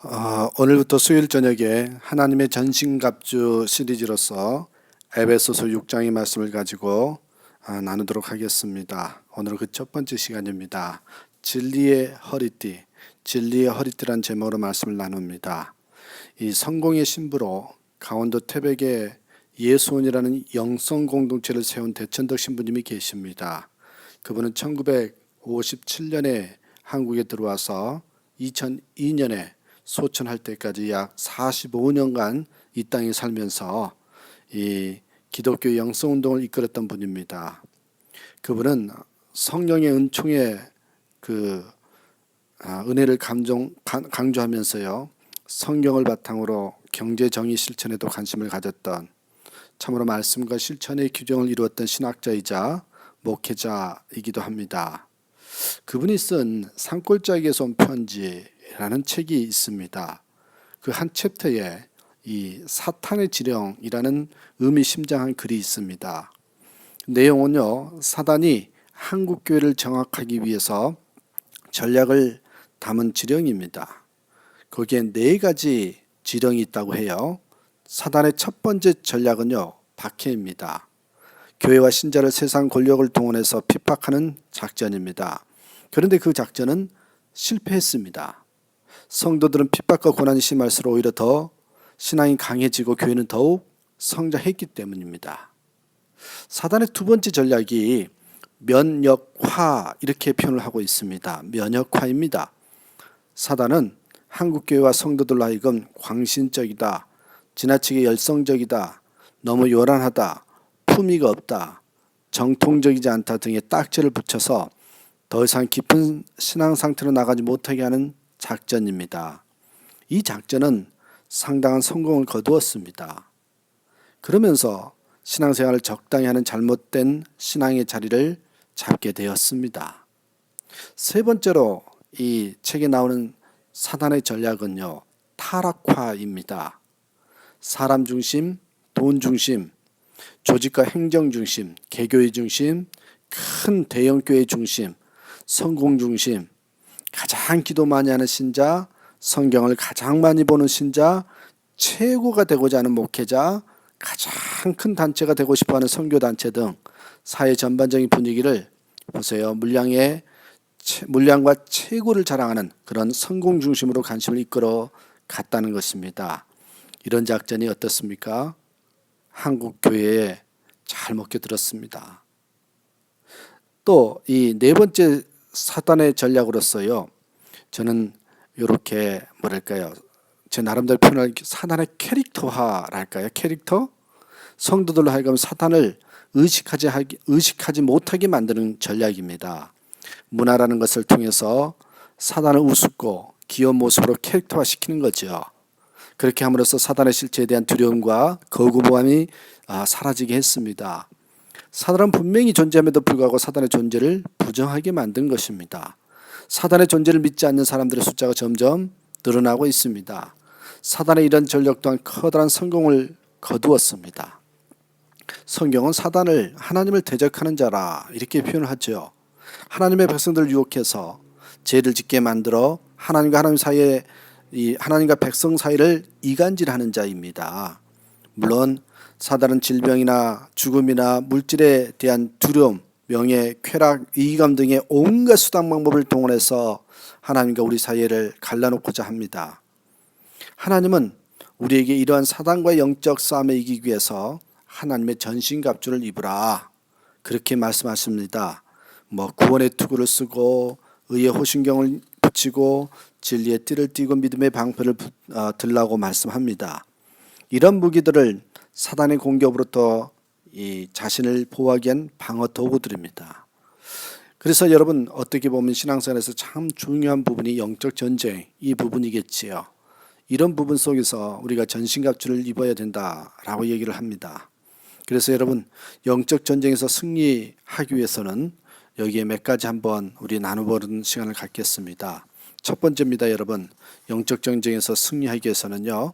오늘부터 수요일 저녁에 하나님의 전신갑주 시리즈로서 에베소서 6장의 말씀을 가지고 나누도록 하겠습니다. 오늘은 그 첫 번째 시간입니다. 진리의 허리띠, 진리의 허리띠란 제목으로 말씀을 나눕니다. 이 성공의 신부로 강원도 태백에 예수원이라는 영성 공동체를 세운 대천덕 신부님이 계십니다. 그분은 1957년에 한국에 들어와서 2002년에 소천할 때까지 약 45년간 이 땅에 살면서 이 기독교 영성운동을 이끌었던 분입니다. 그분은 성령의 은총의 은혜를 강조하면서요, 성경을 바탕으로 경제 정의 실천에도 관심을 가졌던, 참으로 말씀과 실천의 규정을 이루었던 신학자이자 목회자이기도 합니다. 그분이 쓴 산골짜기에서 온 편지라는 책이 있습니다. 그 한 챕터에 이 사탄의 지령이라는 의미심장한 글이 있습니다. 내용은요, 사단이 한국교회를 정확하기 위해서 전략을 담은 지령입니다. 거기에 4가지 지령이 있다고 해요. 사단의 첫 번째 전략은요, 박해입니다. 교회와 신자를 세상 권력을 동원해서 핍박하는 작전입니다. 그런데 그 작전은 실패했습니다. 성도들은 핍박과 고난이 심할수록 오히려 더 신앙이 강해지고 교회는 더욱 성장했기 때문입니다. 사단의 두 번째 전략이 면역화, 이렇게 표현을 하고 있습니다. 면역화입니다. 사단은 한국교회와 성도들로 하여금 광신적이다, 지나치게 열성적이다, 너무 요란하다, 품위가 없다, 정통적이지 않다 등의 딱지를 붙여서 더 이상 깊은 신앙 상태로 나가지 못하게 하는 작전입니다. 이 작전은 상당한 성공을 거두었습니다. 그러면서 신앙생활을 적당히 하는 잘못된 신앙의 자리를 잡게 되었습니다. 세 번째로 이 책에 나오는 사단의 전략은요, 타락화입니다. 사람 중심, 돈 중심, 조직과 행정 중심, 개교의 중심, 큰 대형교회 중심, 성공 중심, 가장 기도 많이 하는 신자, 성경을 가장 많이 보는 신자, 최고가 되고자 하는 목회자, 가장 큰 단체가 되고 싶어하는 선교단체 등 사회 전반적인 분위기를 보세요. 물량과 최고를 자랑하는 그런 성공 중심으로 관심을 이끌어 갔다는 것입니다. 이런 작전이 어떻습니까? 한국 교회에 잘 먹혀들었습니다. 또 이 4번째 사단의 전략으로서요, 저는 이렇게 제 나름대로 표현할 사단의 캐릭터화랄까요? 캐릭터? 성도들로 하여금 사단을 의식하지 못하게 만드는 전략입니다. 문화라는 것을 통해서 사단을 우습고 귀여운 모습으로 캐릭터화시키는 거죠. 그렇게 함으로써 사단의 실체에 대한 두려움과 거부감이 사라지게 했습니다. 사단은 분명히 존재함에도 불구하고 사단의 존재를 부정하게 만든 것입니다. 사단의 존재를 믿지 않는 사람들의 숫자가 점점 늘어나고 있습니다. 사단의 이런 전력 또한 커다란 성공을 거두었습니다. 성경은 사단을 하나님을 대적하는 자라 이렇게 표현을 하죠. 하나님의 백성들을 유혹해서 죄를 짓게 만들어 하나님과 백성 사이를 이간질하는 자입니다. 물론 사단은 질병이나 죽음이나 물질에 대한 두려움, 명예, 쾌락, 이기감 등의 온갖 수단 방법을 동원해서 하나님과 우리 사이를 갈라놓고자 합니다. 하나님은 우리에게 이러한 사단과의 영적 싸움에 이기기 위해서 하나님의 전신갑주를 입으라, 그렇게 말씀하십니다. 구원의 투구를 쓰고 의의 호신경을 붙이고 진리의 띠를 띠고 믿음의 방패를 들라고 말씀합니다. 이런 무기들을 사단의 공격으로부터 이 자신을 보호하기 위한 방어 도구들입니다. 그래서 여러분, 어떻게 보면 신앙생활에서 참 중요한 부분이 영적 전쟁, 이 부분이겠지요. 이런 부분 속에서 우리가 전신갑주를 입어야 된다라고 얘기를 합니다. 그래서 여러분, 영적 전쟁에서 승리하기 위해서는 여기에 몇 가지 한번 우리 나눠보는 시간을 갖겠습니다. 첫 번째입니다, 여러분. 영적 전쟁에서 승리하기 위해서는요,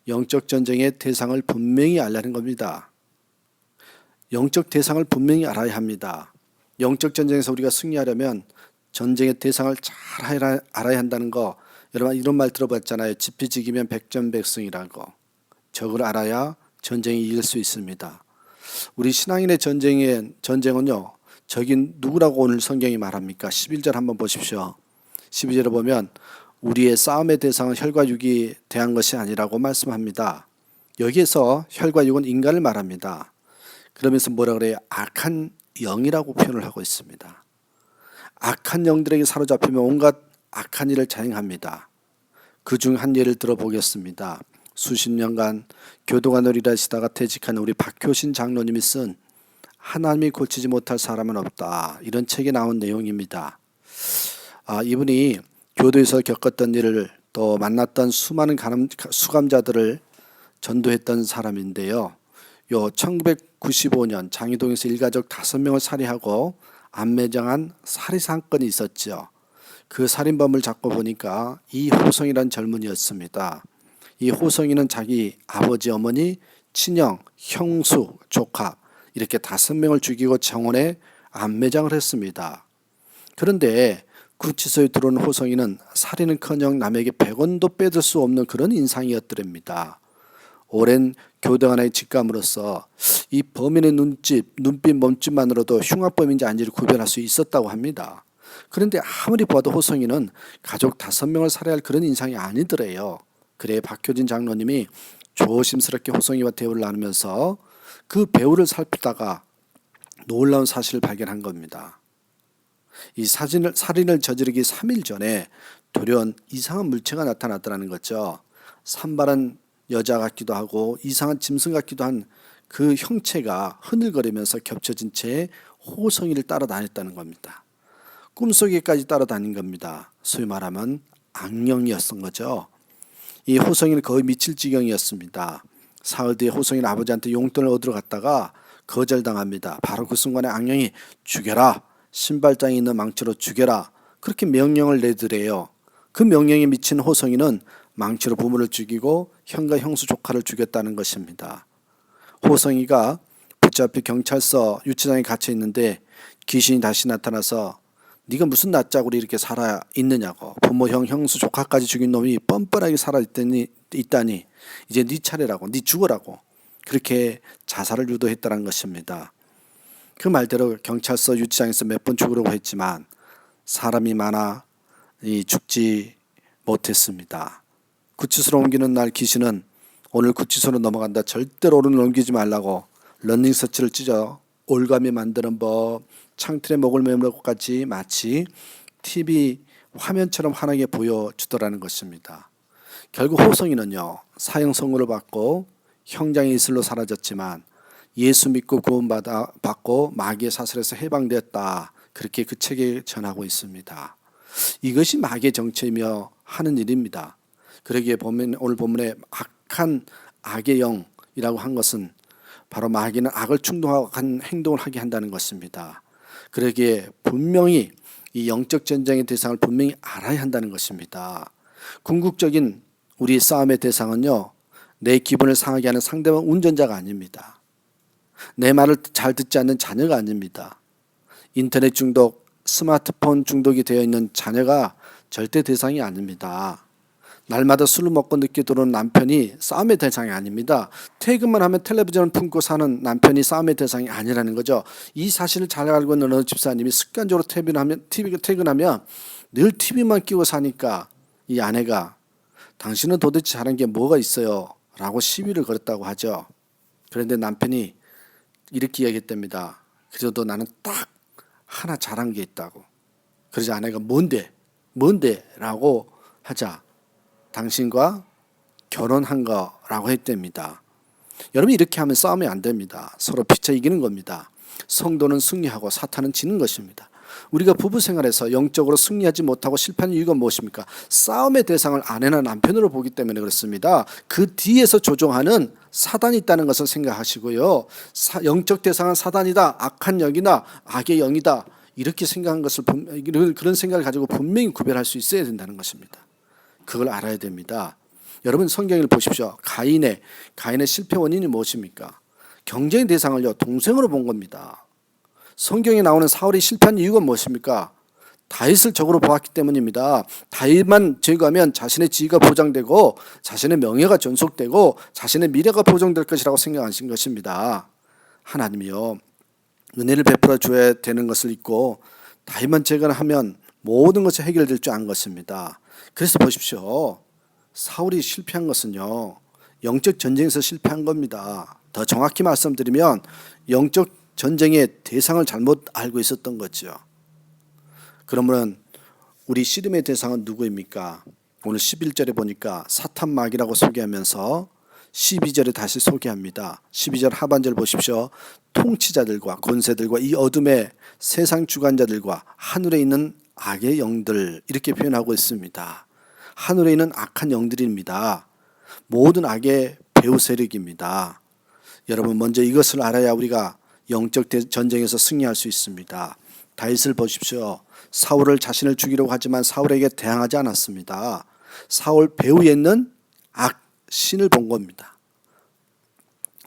영적 전쟁의 대상을 분명히 알라는 겁니다. 영적 대상을 분명히 알아야 합니다. 영적 전쟁에서 우리가 승리하려면 전쟁의 대상을 잘 알아야 한다는 거, 여러분 이런 말 들어봤잖아요. 지피지기면 백전백승이라고. 적을 알아야 전쟁이 이길 수 있습니다. 우리 신앙인의 전쟁은요. 적인 누구라고 오늘 성경이 말합니까? 11절 한번 보십시오. 12절에 보면 우리의 싸움의 대상은 혈과 육이 대한 것이 아니라고 말씀합니다. 여기에서 혈과 육은 인간을 말합니다. 그러면서 뭐라 그래요? 악한 영이라고 표현을 하고 있습니다. 악한 영들에게 사로잡히면 온갖 악한 일을 자행합니다. 그중 한 예를 들어보겠습니다. 수십 년간 교도관을 일하시다가 퇴직한 우리 박효신 장로님이 쓴 하나님이 고치지 못할 사람은 없다, 이런 책에 나온 내용입니다. 이분이 교도에서 겪었던 일을 또 만났던 수많은 수감자들을 전도했던 사람인데요. 1995년 장이동에서 일가족 5명을 살해하고 암매장한 살해 사건이 있었죠. 그 살인범을 잡고 보니까 이호성이라는 젊은이였습니다. 이 호성이는 자기 아버지, 어머니, 친형, 형수, 조카 이렇게 5명을 죽이고 정원에 암매장을 했습니다. 그런데 구치소에 들어온 호성이는 살인은커녕 남에게 100원도 빼들 수 없는 그런 인상이었더랍니다. 오랜 교도관의 직감으로써 이 범인의 눈빛, 몸짓만으로도 흉악범인지 아닌지를 구별할 수 있었다고 합니다. 그런데 아무리 봐도 호성이는 가족 5명을 살해할 그런 인상이 아니더래요. 그래 박효진 장로님이 조심스럽게 호성이와 대화를 나누면서 그 배우를 살피다가 놀라운 사실을 발견한 겁니다. 이 살인을 저지르기 3일 전에 돌연 이상한 물체가 나타났다는 거죠. 산발한 여자 같기도 하고 이상한 짐승 같기도 한 그 형체가 흐늘거리면서 겹쳐진 채 호성이를 따라다녔다는 겁니다. 꿈속에까지 따라다닌 겁니다. 소위 말하면 악령이었던 거죠. 이 호성이는 거의 미칠 지경이었습니다. 사흘 뒤에 호성이는 아버지한테 용돈을 얻으러 갔다가 거절당합니다. 바로 그 순간에 악령이 죽여라, 신발장에 있는 망치로 죽여라, 그렇게 명령을 내더래요. 그 명령에 미친 호성이는 망치로 부모를 죽이고 형과 형수 조카를 죽였다는 것입니다. 호성이가 붙잡혀 경찰서 유치장에 갇혀 있는데 귀신이 다시 나타나서 네가 무슨 낯짝으로 이렇게 살아 있느냐고, 부모, 형, 형수, 조카까지 죽인 놈이 뻔뻔하게 살아 있다니 이제 네 차례라고, 네 죽어라고, 그렇게 자살을 유도했다는 것입니다. 그 말대로 경찰서 유치장에서 몇 번 죽으려고 했지만 사람이 많아 죽지 못했습니다. 구치소로 옮기는 날 귀신은 오늘 구치소로 넘어간다, 절대로 오늘 옮기지 말라고 러닝서치를 찢어 올가미 만드는 법, 창틀에 목을 매는 것까지 마치 TV 화면처럼 환하게 보여주더라는 것입니다. 결국 호성이는요, 사형 선고를 받고 형장의 이슬로 사라졌지만 예수 믿고 구원받고 마귀의 사슬에서 해방되었다, 그렇게 그 책에 전하고 있습니다. 이것이 마귀의 정체이며 하는 일입니다. 그러기에 오늘 본문에 악한 악의 영이라고 한 것은 바로 마귀는 악을 충동한 행동을 하게 한다는 것입니다. 그러기에 분명히 이 영적 전쟁의 대상을 분명히 알아야 한다는 것입니다. 궁극적인 우리 싸움의 대상은요, 내 기분을 상하게 하는 상대방 운전자가 아닙니다. 내 말을 잘 듣지 않는 자녀가 아닙니다. 인터넷 중독, 스마트폰 중독이 되어 있는 자녀가 절대 대상이 아닙니다. 날마다 술을 먹고 늦게 들어오는 남편이 싸움의 대상이 아닙니다. 퇴근만 하면 텔레비전을 품고 사는 남편이 싸움의 대상이 아니라는 거죠. 이 사실을 잘 알고 있는 어느 집사님이 습관적으로 퇴근하면 늘 TV만 끼고 사니까 이 아내가 당신은 도대체 잘한 게 뭐가 있어요? 라고 시비를 걸었다고 하죠. 그런데 남편이 이렇게 이야기했답니다. 그래도 나는 딱 하나 잘한 게 있다고. 그러자 아내가 뭔데? 라고 하자 당신과 결혼한 거라고 했답니다. 여러분, 이렇게 하면 싸움이 안 됩니다. 서로 피차 이기는 겁니다. 성도는 승리하고 사탄은 지는 것입니다. 우리가 부부 생활에서 영적으로 승리하지 못하고 실패하는 이유가 무엇입니까? 싸움의 대상을 아내나 남편으로 보기 때문에 그렇습니다. 그 뒤에서 조종하는 사단이 있다는 것을 생각하시고요. 영적 대상은 사단이다, 악한 영이다, 악의 영이다, 이렇게 생각한 것을 그런 생각을 가지고 분명히 구별할 수 있어야 된다는 것입니다. 그걸 알아야 됩니다. 여러분, 성경을 보십시오. 가인의 실패 원인이 무엇입니까? 경쟁의 대상을요, 동생으로 본 겁니다. 성경에 나오는 사울이 실패한 이유가 무엇입니까? 다윗을 적으로 보았기 때문입니다. 다윗만 제거하면 자신의 지위가 보장되고 자신의 명예가 존속되고 자신의 미래가 보장될 것이라고 생각하신 것입니다. 하나님이요, 은혜를 베풀어 줘야 되는 것을 잊고 다윗만 제거하면 모든 것이 해결될 줄 안 것입니다. 그래서 보십시오. 사울이 실패한 것은요, 영적 전쟁에서 실패한 겁니다. 더 정확히 말씀드리면 영적 전쟁의 대상을 잘못 알고 있었던 거죠. 그러면 우리 씨름의 대상은 누구입니까? 오늘 11절에 보니까 사탄마귀라고 소개하면서 12절에 다시 소개합니다. 12절 하반절 보십시오. 통치자들과 권세들과 이 어둠의 세상 주관자들과 하늘에 있는 악의 영들, 이렇게 표현하고 있습니다. 하늘에 있는 악한 영들입니다. 모든 악의 배후 세력입니다. 여러분, 먼저 이것을 알아야 우리가 영적 전쟁에서 승리할 수 있습니다. 다윗을 보십시오. 사울을 자신을 죽이려고 하지만 사울에게 대항하지 않았습니다. 사울 배후에 있는 악신을 본 겁니다.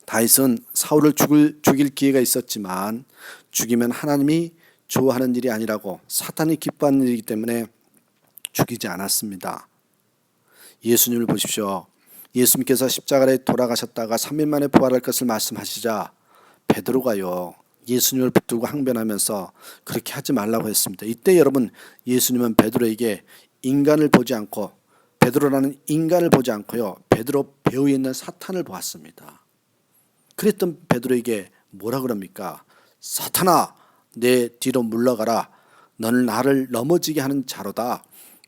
다윗은 사울을 죽일 기회가 있었지만 죽이면 하나님이 좋아하는 일이 아니라고 사탄이 기뻐하는 일이기 때문에 죽이지 않았습니다. 예수님을 보십시오. 예수님께서 십자가에 돌아가셨다가 3일 만에 부활할 것을 말씀하시자 베드로가요, 예수님을 붙들고 항변하면서 그렇게 하지 말라고 했습니다. 이때 여러분, 예수님은 베드로에게 인간을 보지 않고, 베드로라는 인간을 보지 않고요, 베드로 배후에 있는 사탄을 보았습니다. 그랬던 베드로에게 뭐라 그럽니까? 사탄아, 내 뒤로 물러가라. 너는 나를 넘어지게 하는 자로다.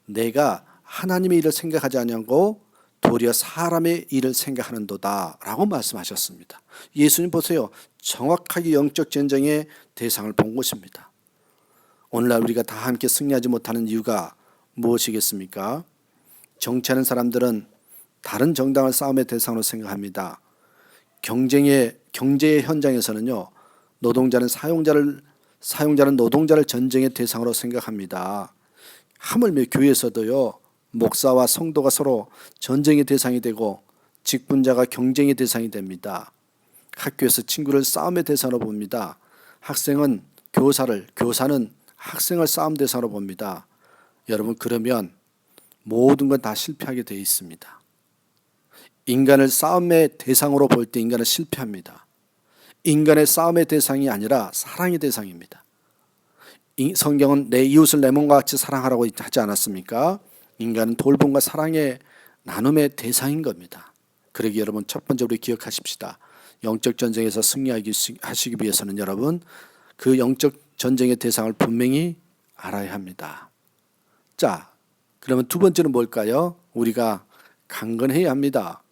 내가 하나님의 일을 생각하지 않냐고 도리어 사람의 일을 생각하는도다 라고 말씀하셨습니다. 예수님 보세요. 정확하게 영적 전쟁의 대상을 본 것입니다. 오늘날 우리가 다 함께 승리하지 못하는 이유가 무엇이겠습니까? 정치하는 사람들은 다른 정당을 싸움의 대상으로 생각합니다. 경제의 현장에서는요, 사용자는 노동자를 전쟁의 대상으로 생각합니다. 하물며 교회에서도요, 목사와 성도가 서로 전쟁의 대상이 되고 직분자가 경쟁의 대상이 됩니다. 학교에서 친구를 싸움의 대상으로 봅니다. 학생은 교사는 학생을 싸움 대상으로 봅니다. 여러분, 그러면 모든 건 다 실패하게 되어 있습니다. 인간을 싸움의 대상으로 볼 때 인간은 실패합니다. 인간의 싸움의 대상이 아니라 사랑의 대상입니다. 성경은 내 이웃을 내 몸과 같이 사랑하라고 하지 않았습니까? 인간은 돌봄과 사랑의 나눔의 대상인 겁니다. 그러기 여러분, 첫 번째로 기억하십시다. 영적 전쟁에서 승리하시기 위해서는 여러분, 그 영적 전쟁의 대상을 분명히 알아야 합니다. 자, 그러면 두 번째는 뭘까요? 우리가 강건해야 합니다.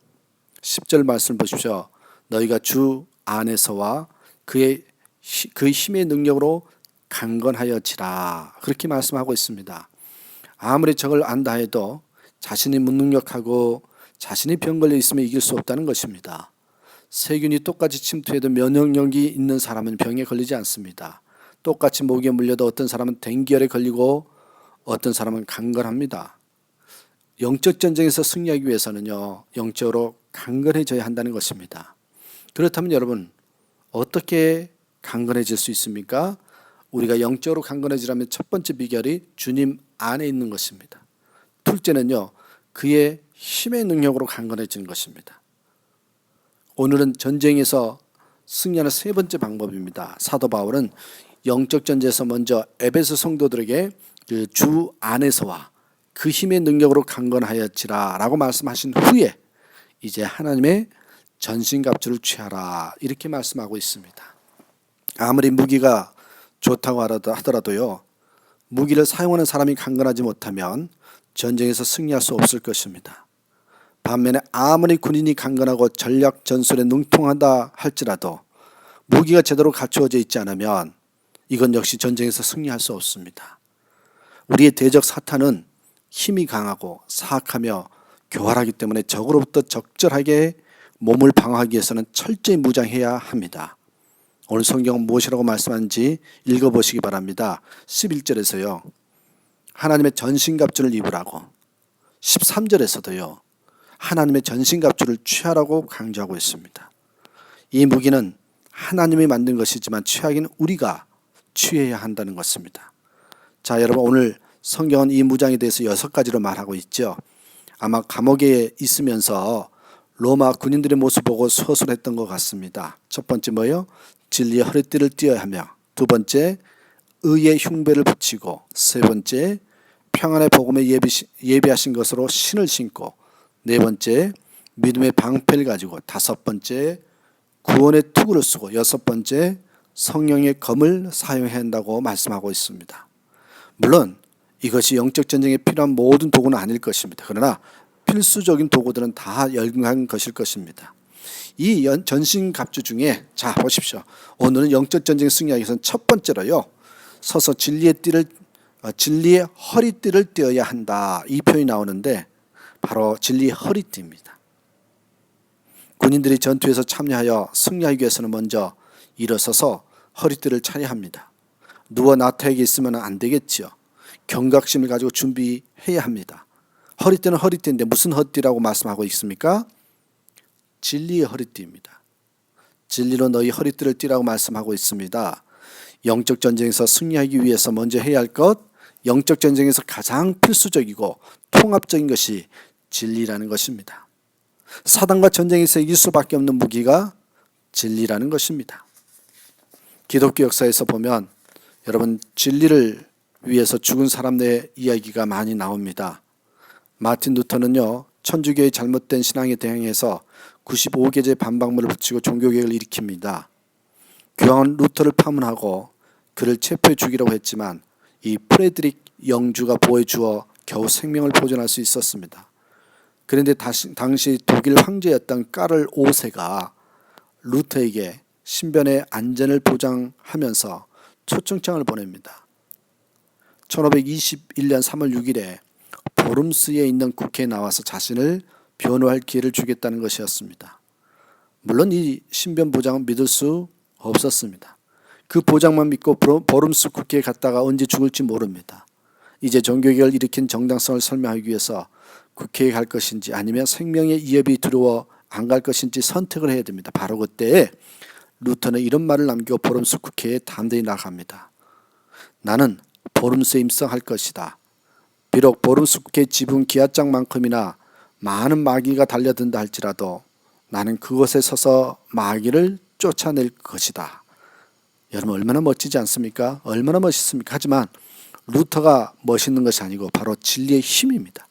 10절 말씀 보십시오. 너희가 주 안에서와 그 힘의 능력으로 강건하여지라, 그렇게 말씀하고 있습니다. 아무리 적을 안다 해도 자신이 무능력하고 자신이 병 걸려 있으면 이길 수 없다는 것입니다. 세균이 똑같이 침투해도 면역력이 있는 사람은 병에 걸리지 않습니다. 똑같이 모기에 물려도 어떤 사람은 댕기열에 걸리고 어떤 사람은 강건합니다. 영적 전쟁에서 승리하기 위해서는요, 영적으로 강건해져야 한다는 것입니다. 그렇다면 여러분, 어떻게 강건해질 수 있습니까? 우리가 영적으로 강건해지려면 첫 번째 비결이 주님 안에 있는 것입니다. 둘째는요, 그의 힘의 능력으로 강건해지는 것입니다. 오늘은 전쟁에서 승리하는 세 번째 방법입니다. 사도 바울은 영적 전쟁에서 먼저 에베소 성도들에게 그 주 안에서와 그 힘의 능력으로 강건하였지라 라고 말씀하신 후에 이제 하나님의 전신갑주를 취하라, 이렇게 말씀하고 있습니다. 아무리 무기가 좋다고 하더라도요, 무기를 사용하는 사람이 강건하지 못하면 전쟁에서 승리할 수 없을 것입니다. 반면에 아무리 군인이 강건하고 전략 전술에 능통하다 할지라도 무기가 제대로 갖추어져 있지 않으면 이건 역시 전쟁에서 승리할 수 없습니다. 우리의 대적 사탄은 힘이 강하고 사악하며 교활하기 때문에 적으로부터 적절하게 몸을 방어하기 위해서는 철저히 무장해야 합니다. 오늘 성경은 무엇이라고 말씀하는지 읽어보시기 바랍니다. 11절에서요, 하나님의 전신갑주를 입으라고, 13절에서도요, 하나님의 전신갑주를 취하라고 강조하고 있습니다. 이 무기는 하나님이 만든 것이지만 취하기는 우리가 취해야 한다는 것입니다. 자, 여러분 오늘 성경은 이 무장에 대해서 6가지로 말하고 있죠. 아마 감옥에 있으면서 로마 군인들의 모습 보고 서술했던 것 같습니다. 첫 번째 뭐예요? 진리의 허리띠를 띠어야 하며, 두 번째 의의 흉배를 붙이고, 세 번째 평안의 복음에 예비하신 것으로 신을 신고, 네 번째 믿음의 방패를 가지고, 다섯 번째 구원의 투구를 쓰고, 여섯 번째 성령의 검을 사용해야 한다고 말씀하고 있습니다. 물론 이것이 영적 전쟁에 필요한 모든 도구는 아닐 것입니다. 그러나 필수적인 도구들은 다 열등한 것일 것입니다. 이 전신갑주 중에 자 보십시오. 오늘은 영적 전쟁 승리하기 위해서는 첫 번째로요, 서서 진리의 허리띠를 띠어야 한다, 이 표현이 나오는데 바로 진리의 허리띠입니다. 군인들이 전투에서 참여하여 승리하기 위해서는 먼저 일어서서 허리띠를 차야 합니다. 누워 나태하게 있으면 안 되겠지요. 경각심을 가지고 준비해야 합니다. 허리띠는 허리띠인데 무슨 허리띠라고 말씀하고 있습니까? 진리의 허리띠입니다. 진리로 너희 허리띠를 띠라고 말씀하고 있습니다. 영적 전쟁에서 승리하기 위해서 먼저 해야 할 것, 영적 전쟁에서 가장 필수적이고 통합적인 것이 진리라는 것입니다. 사단과 전쟁에서 이길 수밖에 없는 무기가 진리라는 것입니다. 기독교 역사에서 보면 여러분 진리를 위해서 죽은 사람들의 이야기가 많이 나옵니다. 마틴 루터는요, 천주교의 잘못된 신앙에 대항해서 95개의 반박문을 붙이고 종교개혁을 일으킵니다. 교황은 루터를 파문하고 그를 체포해 죽이라고 했지만 이 프레드릭 영주가 보호해 주어 겨우 생명을 보존할 수 있었습니다. 그런데 당시 독일 황제였던 까를 5세가 루터에게 신변의 안전을 보장하면서 초청장을 보냅니다. 1521년 3월 6일에 보름스에 있는 국회에 나와서 자신을 변호할 기회를 주겠다는 것이었습니다. 물론 이 신변 보장은 믿을 수 없었습니다. 그 보장만 믿고 보름스 국회에 갔다가 언제 죽을지 모릅니다. 이제 종교개혁을 일으킨 정당성을 설명하기 위해서 국회에 갈 것인지 아니면 생명의 위협이 두려워 안 갈 것인지 선택을 해야 됩니다. 바로 그때에 루터는 이런 말을 남기고 보름스 국회에 담대히 나갑니다. 나는 보름스에 입성할 것이다. 비록 보름스 국회 지붕 기와장만큼이나 많은 마귀가 달려든다 할지라도 나는 그곳에 서서 마귀를 쫓아낼 것이다. 여러분 얼마나 멋지지 않습니까? 얼마나 멋있습니까? 하지만 루터가 멋있는 것이 아니고 바로 진리의 힘입니다.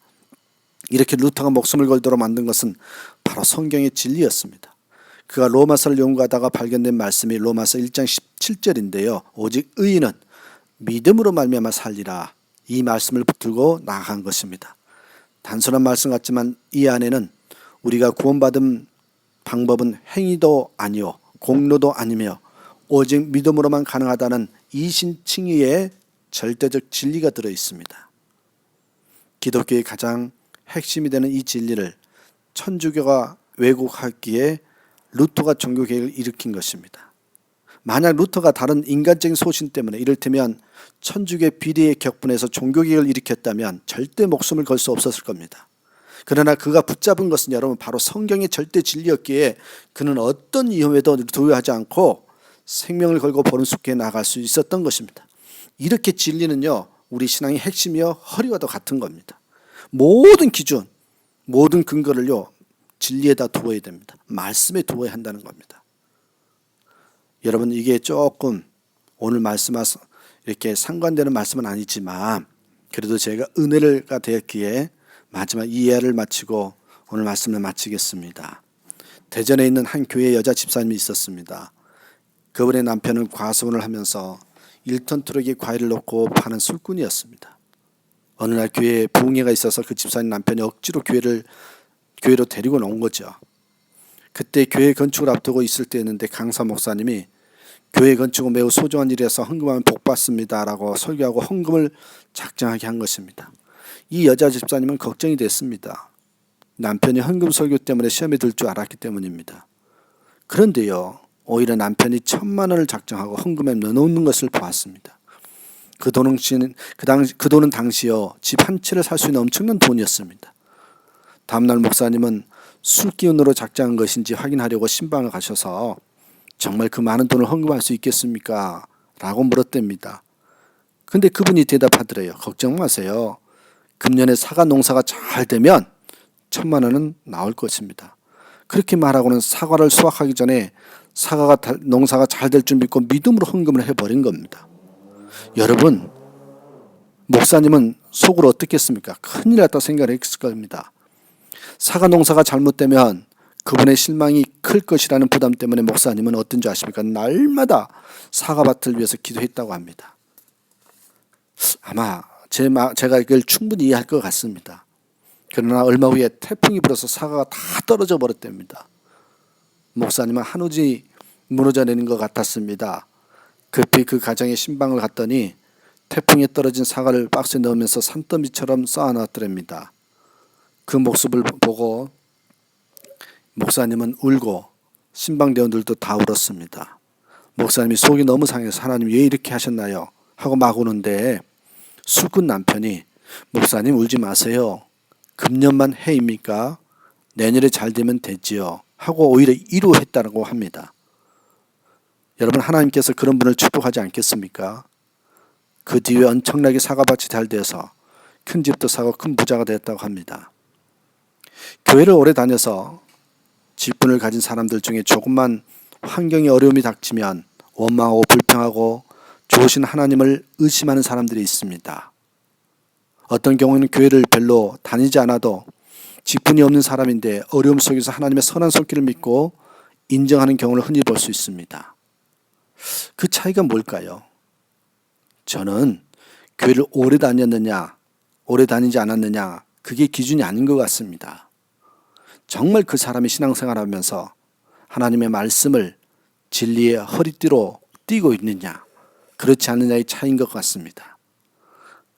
이렇게 루터가 목숨을 걸도록 만든 것은 바로 성경의 진리였습니다. 그가 로마서를 연구하다가 발견된 말씀이 로마서 1장 17절인데요. 오직 의인은 믿음으로 말미암아 살리라, 이 말씀을 붙들고 나아간 것입니다. 단순한 말씀 같지만 이 안에는 우리가 구원받은 방법은 행위도 아니요 공로도 아니며 오직 믿음으로만 가능하다는 이신칭의의 절대적 진리가 들어있습니다. 기독교의 가장 핵심이 되는 이 진리를 천주교가 왜곡하기에 루터가 종교개혁을 일으킨 것입니다. 만약 루터가 다른 인간적인 소신 때문에 이를테면 천주교의 비리의 격분에서 종교개혁을 일으켰다면 절대 목숨을 걸 수 없었을 겁니다. 그러나 그가 붙잡은 것은 여러분 바로 성경의 절대 진리였기에 그는 어떤 위험에도 두려워하지 않고 생명을 걸고 보름숲에 나갈 수 있었던 것입니다. 이렇게 진리는요 우리 신앙의 핵심이요 허리와도 같은 겁니다. 모든 기준, 모든 근거를요 진리에다 두어야 됩니다. 말씀에 두어야 한다는 겁니다. 여러분 이게 조금 오늘 말씀하서 이렇게 상관되는 말씀은 아니지만 그래도 제가 은혜가 되었기에 마지막 이해를 마치고 오늘 말씀을 마치겠습니다. 대전에 있는 한 교회 여자 집사님이 있었습니다. 그분의 남편은 과수원을 하면서 1톤 트럭에 과일을 넣고 파는 술꾼이었습니다. 어느 날 교회에 부흥회가 있어서 그 집사님 남편이 억지로 교회로 데리고 온 거죠. 그때 교회 건축을 앞두고 있을 때였는데 강사 목사님이 교회 건축은 매우 소중한 일이라서 헌금하면 복받습니다 라고 설교하고 헌금을 작정하게 한 것입니다. 이 여자 집사님은 걱정이 됐습니다. 남편이 헌금 설교 때문에 시험에 들 줄 알았기 때문입니다. 그런데요 오히려 남편이 1,000만 원을 작정하고 헌금에 넣어놓는 것을 보았습니다. 그 돈은 당시요 집 한 채를 살 수 있는 엄청난 돈이었습니다. 다음날 목사님은 술 기운으로 작정한 것인지 확인하려고 신방을 가셔서 정말 그 많은 돈을 헌금할 수 있겠습니까? 라고 물었답니다. 근데 그분이 대답하더래요. 걱정 마세요. 금년에 사과 농사가 잘 되면 1,000만 원은 나올 것입니다. 그렇게 말하고는 사과를 수확하기 전에 농사가 잘 될 줄 믿고 믿음으로 헌금을 해버린 겁니다. 여러분, 목사님은 속으로 어떻겠습니까? 큰일 났다 생각을 했을 겁니다. 사과 농사가 잘못되면 그분의 실망이 클 것이라는 부담 때문에 목사님은 어떤 줄 아십니까? 날마다 사과밭을 위해서 기도했다고 합니다. 아마 제가 이걸 충분히 이해할 것 같습니다. 그러나 얼마 후에 태풍이 불어서 사과가 다 떨어져 버렸답니다. 목사님은 한우지 무너져 내린 것 같았습니다. 급히 그 가정의 신방을 갔더니 태풍에 떨어진 사과를 박스에 넣으면서 산더미처럼 쌓아놨더랍니다. 그 모습을 보고 목사님은 울고 신방대원들도 다 울었습니다. 목사님이 속이 너무 상해서 하나님 왜 이렇게 하셨나요? 하고 막 우는데 술꾼 남편이 목사님 울지 마세요. 금년만 해입니까? 내년에 잘 되면 되지요. 하고 오히려 위로했다고 합니다. 여러분, 하나님께서 그런 분을 축복하지 않겠습니까? 그 뒤에 엄청나게 사과밭이 잘 돼서 큰 집도 사고 큰 부자가 됐다고 합니다. 교회를 오래 다녀서 직분을 가진 사람들 중에 조금만 환경에 어려움이 닥치면 원망하고 불평하고 좋으신 하나님을 의심하는 사람들이 있습니다. 어떤 경우에는 교회를 별로 다니지 않아도 직분이 없는 사람인데 어려움 속에서 하나님의 선한 손길을 믿고 인정하는 경우를 흔히 볼 수 있습니다. 그 차이가 뭘까요? 저는 교회를 오래 다녔느냐, 오래 다니지 않았느냐, 그게 기준이 아닌 것 같습니다. 정말 그 사람이 신앙생활하면서 하나님의 말씀을 진리의 허리띠로 띠고 있느냐, 그렇지 않느냐의 차이인 것 같습니다.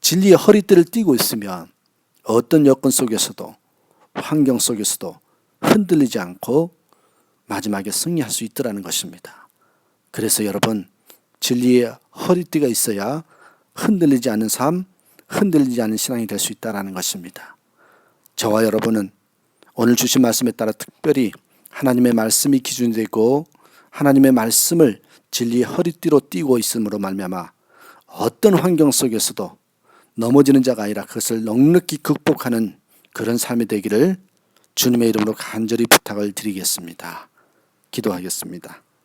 진리의 허리띠를 띠고 있으면 어떤 여건 속에서도 환경 속에서도 흔들리지 않고 마지막에 승리할 수 있더라는 것입니다. 그래서 여러분, 진리의 허리띠가 있어야 흔들리지 않는 삶, 흔들리지 않는 신앙이 될 수 있다는 것입니다. 저와 여러분은 오늘 주신 말씀에 따라 특별히 하나님의 말씀이 기준이 되고 하나님의 말씀을 진리의 허리띠로 띠고 있음으로 말미암아 어떤 환경 속에서도 넘어지는 자가 아니라 그것을 넉넉히 극복하는 그런 삶이 되기를 주님의 이름으로 간절히 부탁을 드리겠습니다. 기도하겠습니다.